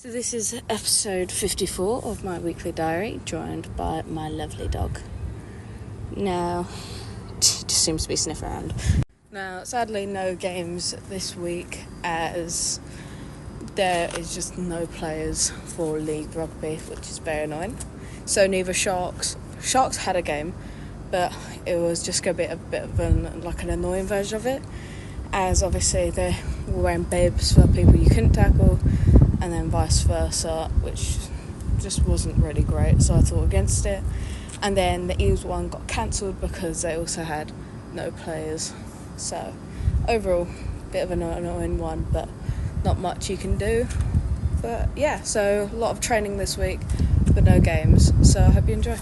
So this is episode 54 of my weekly diary, joined by my lovely dog. Now, just seems to be sniffing around. Now, sadly, no games this week as there is just no players for League Rugby, which is very annoying. So neither Sharks had a game, but it was just going to be a bit of an annoying version of it, as obviously they were wearing bibs for people you couldn't tackle, and then vice versa, which just wasn't really great, so I thought against it. And then the Eels one got cancelled because they also had no players. So overall, bit of an annoying one, but not much you can do. But yeah, so a lot of training this week, but no games, so I hope you enjoy.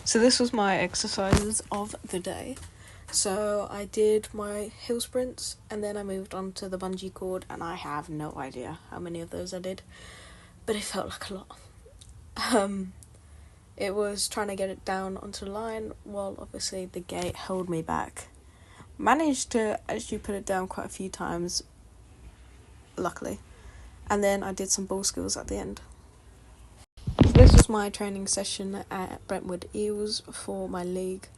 So this was my exercises of the day. So I did my hill sprints, and then I moved on to the bungee cord, and I have no idea how many of those I did, but it felt like a lot. It was trying to get it down onto the line, while obviously the gate held me back. Managed to actually put it down quite a few times, luckily, and then I did some ball skills at the end. So this was my training session at Brentwood Eels for my league.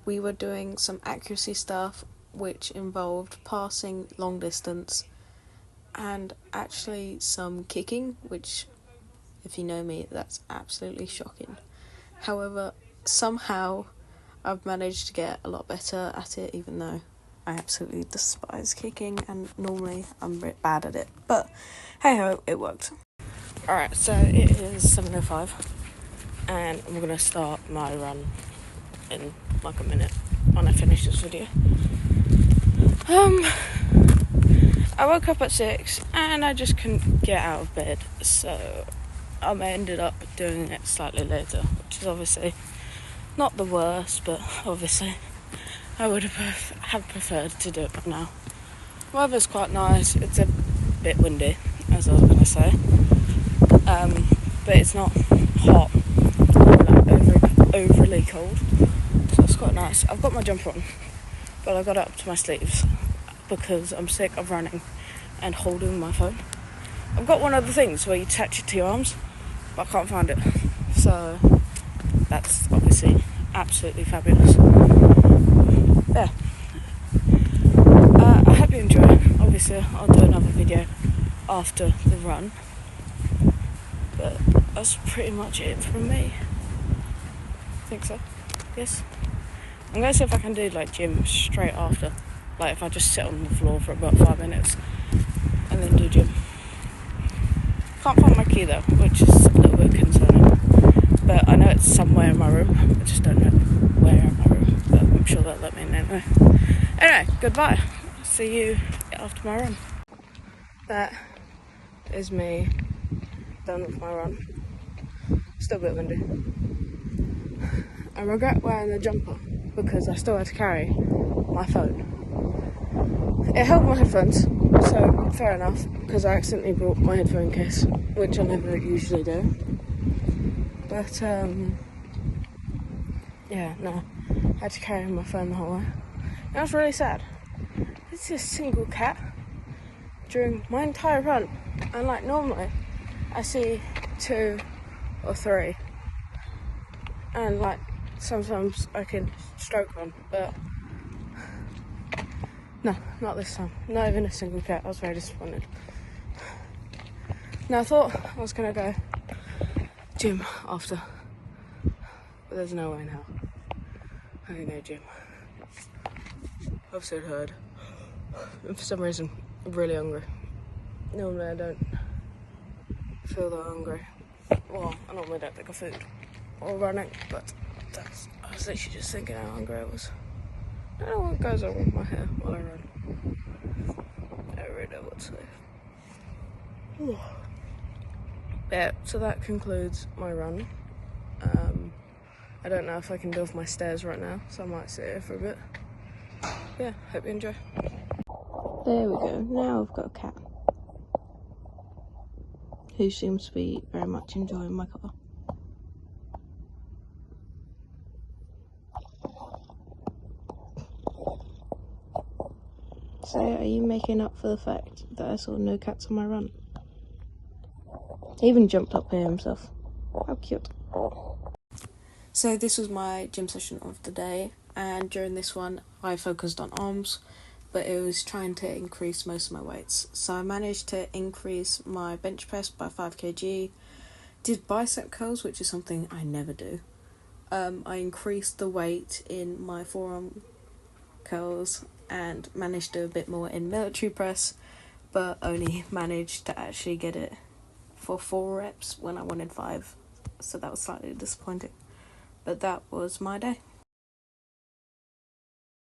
We were doing some accuracy stuff, which involved passing long distance and actually some kicking, which, if you know me, that's absolutely shocking. However, somehow I've managed to get a lot better at it, even though I absolutely despise kicking and normally I'm a bit bad at it. But hey ho, it worked. Alright, so it is 7:05 and I'm going to start my run in like a minute when I finish this video. I woke up at 6 and I just couldn't get out of bed, so I ended up doing it slightly later, which is obviously not the worst, but obviously I would have preferred to do it by now. Weather's quite nice, it's a bit windy, as I was going to say, but it's not hot or overly cold, so it's quite nice. I've got my jumper on, but I got it up to my sleeves because I'm sick of running and holding my phone. I've got one of the things where you attach it to your arms, but I can't find it, so that's obviously absolutely fabulous. Yeah, I hope you enjoy. Obviously I'll do another video after the run, but that's pretty much it from me. I think so, yes. I'm going to see if I can do like gym straight after, like if I just sit on the floor for about 5 minutes and then do gym. Can't find my key though, which is a little bit concerning, but I know it's somewhere in my room. I just don't know where in my room, but I'm sure they'll let me in anyway. Anyway, goodbye. See you after my run. That is me done with my run. Still a bit windy. I regret wearing the jumper because I still had to carry my phone. It held my headphones, so fair enough, because I accidentally brought my headphone case, which I never usually do. But, yeah, no, I had to carry my phone the whole way. And was really sad. It's a single cat during my entire run, and like normally I see 2 or 3, and like sometimes I can stroke one, but no, not this time. Not even a single cat. I was very disappointed. Now I thought I was going to go gym after, but there's no way now. I can go gym. I've so heard. And for some reason, I'm really hungry. Normally I don't feel that hungry. Well, I normally don't think of food or running, but I was literally just thinking how hungry I was. I don't know what goes on with my hair while I run. I don't really know what to say. Yeah, so that concludes my run. I don't know if I can do off my stairs right now, so I might sit here for a bit. Yeah, hope you enjoy. There we go, now I've got a cat who seems to be very much enjoying my car. So are you making up for the fact that I saw no cats on my run? He even jumped up here himself. How cute. So this was my gym session of the day, and during this one I focused on arms, but it was trying to increase most of my weights. So I managed to increase my bench press by 5 kg, did bicep curls, which is something I never do. I increased the weight in my forearm curls and managed to do a bit more in military press, but only managed to actually get it for 4 reps when I wanted 5, so that was slightly disappointing. But that was my day.